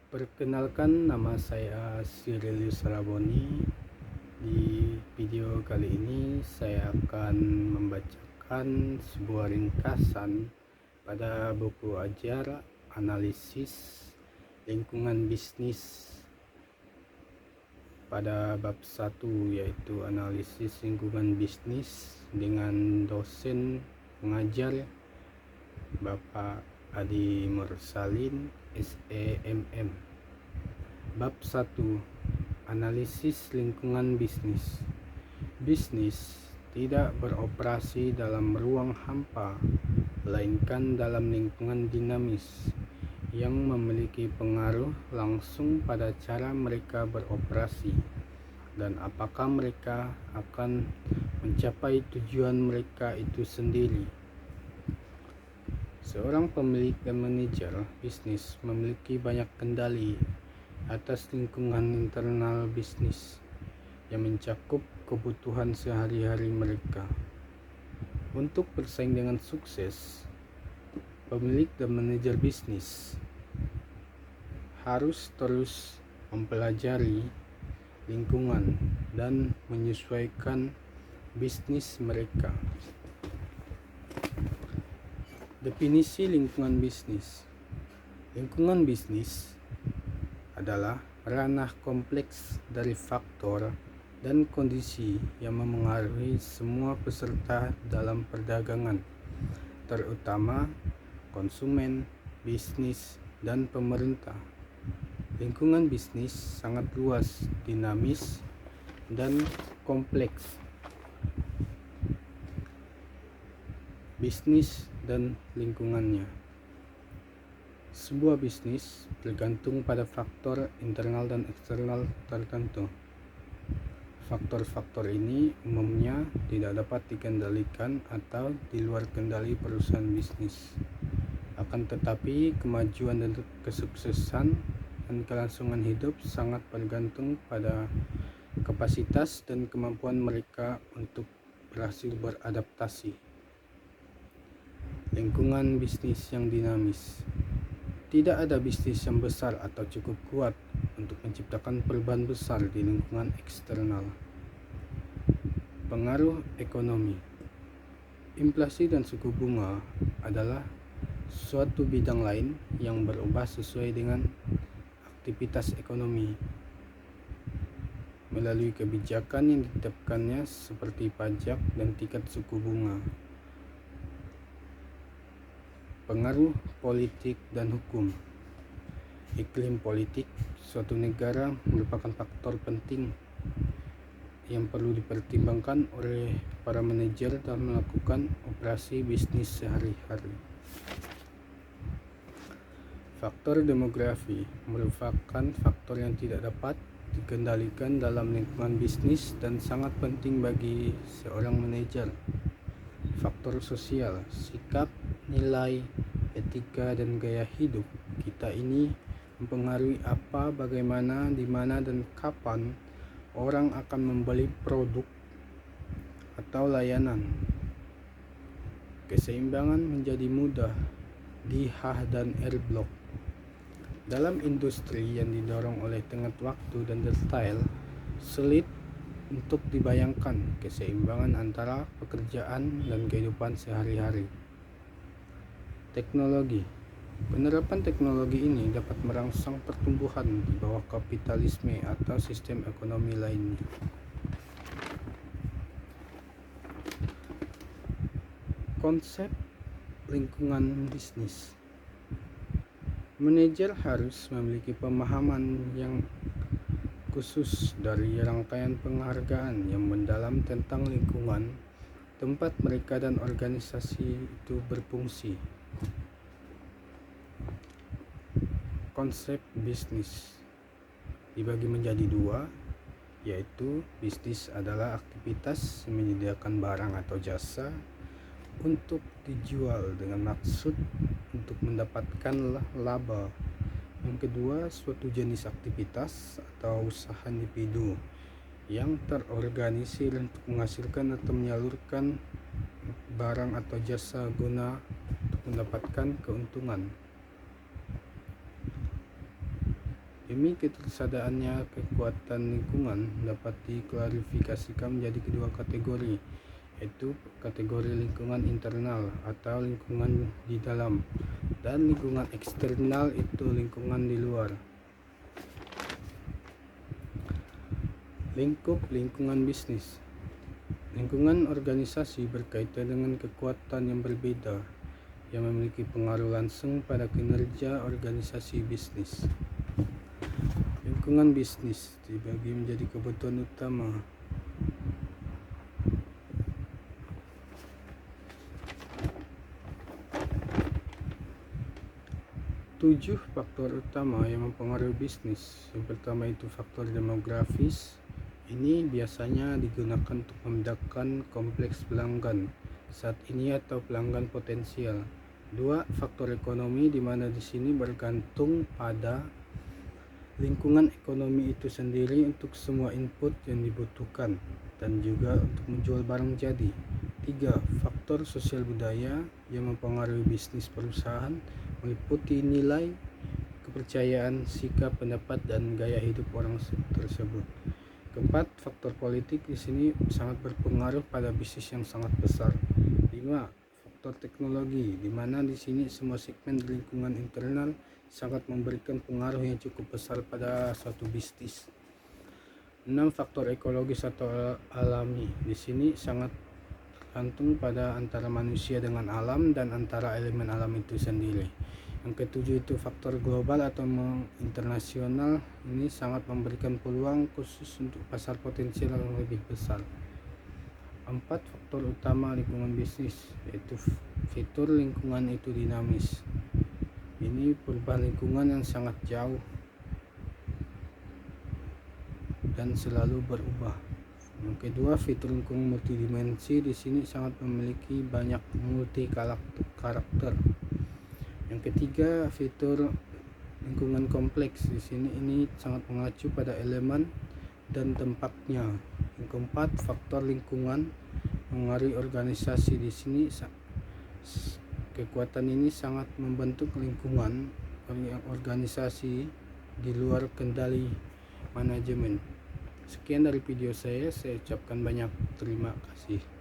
Perkenalkan, nama saya Sirilius Raboni. Di video kali ini saya akan membacakan sebuah ringkasan pada buku ajar analisis lingkungan bisnis pada bab 1, yaitu analisis lingkungan bisnis dengan dosen pengajar Bapak Adi Mursalin SEMM. Bab 1, analisis lingkungan bisnis. Bisnis tidak beroperasi dalam ruang hampa, melainkan dalam lingkungan dinamis yang memiliki pengaruh langsung pada cara mereka beroperasi dan apakah mereka akan mencapai tujuan mereka itu sendiri. Seorang pemilik dan manajer bisnis memiliki banyak kendali atas lingkungan internal bisnis yang mencakup kebutuhan sehari-hari mereka. Untuk bersaing dengan sukses, pemilik dan manajer bisnis harus terus mempelajari lingkungan dan menyesuaikan bisnis mereka. Definisi lingkungan bisnis. Lingkungan bisnis adalah ranah kompleks dari faktor dan kondisi yang memengaruhi semua peserta dalam perdagangan, terutama konsumen, bisnis, dan pemerintah. Lingkungan bisnis sangat luas, dinamis, dan kompleks. Bisnis dan lingkungannya. Sebuah bisnis bergantung pada faktor internal dan eksternal tertentu. Faktor-faktor ini umumnya tidak dapat dikendalikan atau di luar kendali perusahaan bisnis. Akan tetapi, kemajuan dan kesuksesan dan kelangsungan hidup sangat bergantung pada kapasitas dan kemampuan mereka untuk berhasil beradaptasi. Lingkungan bisnis yang dinamis. Tidak ada bisnis yang besar atau cukup kuat untuk menciptakan perubahan besar di lingkungan eksternal. Pengaruh ekonomi. Inflasi dan suku bunga adalah suatu bidang lain yang berubah sesuai dengan aktivitas ekonomi melalui kebijakan yang ditetapkannya seperti pajak dan tingkat suku bunga. Pengaruh politik dan hukum. Iklim politik suatu negara merupakan faktor penting yang perlu dipertimbangkan oleh para manajer dalam melakukan operasi bisnis sehari-hari. Faktor demografi merupakan faktor yang tidak dapat dikendalikan dalam lingkungan bisnis dan sangat penting bagi seorang manajer. Faktor sosial, sikap, nilai, etika, dan gaya hidup kita ini mempengaruhi apa, bagaimana, di mana, dan kapan orang akan membeli produk atau layanan. Keseimbangan menjadi mudah di H dan R Block. Dalam industri yang didorong oleh tenggat waktu dan detail, sulit untuk dibayangkan keseimbangan antara pekerjaan dan kehidupan sehari-hari. Teknologi. Penerapan teknologi ini dapat merangsang pertumbuhan di bawah kapitalisme atau sistem ekonomi lainnya. Konsep lingkungan bisnis. Manajer harus memiliki pemahaman yang khusus dari rangkaian penghargaan yang mendalam tentang lingkungan tempat mereka dan organisasi itu berfungsi. Konsep bisnis dibagi menjadi dua, yaitu bisnis adalah aktivitas menyediakan barang atau jasa untuk dijual dengan maksud untuk mendapatkan laba. Yang kedua, suatu jenis aktivitas atau usaha individu yang terorganisir untuk menghasilkan atau menyalurkan barang atau jasa guna untuk mendapatkan keuntungan. Demi ketersediaannya, kekuatan lingkungan dapat diklarifikasikan menjadi kedua kategori, yaitu kategori lingkungan internal atau lingkungan di dalam, dan lingkungan eksternal itu lingkungan di luar. Lingkup lingkungan bisnis. Lingkungan organisasi berkaitan dengan kekuatan yang berbeda yang memiliki pengaruh langsung pada kinerja organisasi bisnis. Lingkungan bisnis dibagi menjadi kebutuhan utama. Tujuh faktor utama yang mempengaruhi bisnis. Yang pertama itu faktor demografis. Ini biasanya digunakan untuk membedakan kompleks pelanggan saat ini atau pelanggan potensial. Dua, faktor ekonomi, di mana di sini bergantung pada lingkungan ekonomi itu sendiri untuk semua input yang dibutuhkan dan juga untuk menjual barang jadi. Tiga, faktor sosial budaya yang mempengaruhi bisnis perusahaan meliputi nilai, kepercayaan, sikap, pendapat, dan gaya hidup orang tersebut. Keempat, faktor politik di sini sangat berpengaruh pada bisnis yang sangat besar. 5, faktor teknologi, di mana di sini semua segmen lingkungan internal sangat memberikan pengaruh yang cukup besar pada suatu bisnis. 6, faktor ekologis atau alami, di sini sangat tergantung pada antara manusia dengan alam dan antara elemen alam itu sendiri. Yang ketujuh itu faktor global atau internasional, ini sangat memberikan peluang khusus untuk pasar potensial yang lebih besar. 4, faktor utama lingkungan bisnis, yaitu fitur lingkungan itu dinamis. Ini perubahan lingkungan yang sangat jauh dan selalu berubah. Yang kedua, fitur lingkungan multidimensi, di sini sangat memiliki banyak multi karakter. Yang ketiga, fitur lingkungan kompleks, di sini ini sangat mengacu pada elemen dan tempatnya. Yang keempat, faktor lingkungan mengaruhi organisasi, di sini kekuatan ini sangat membentuk lingkungan organisasi di luar kendali manajemen. Sekian dari video saya ucapkan banyak terima kasih.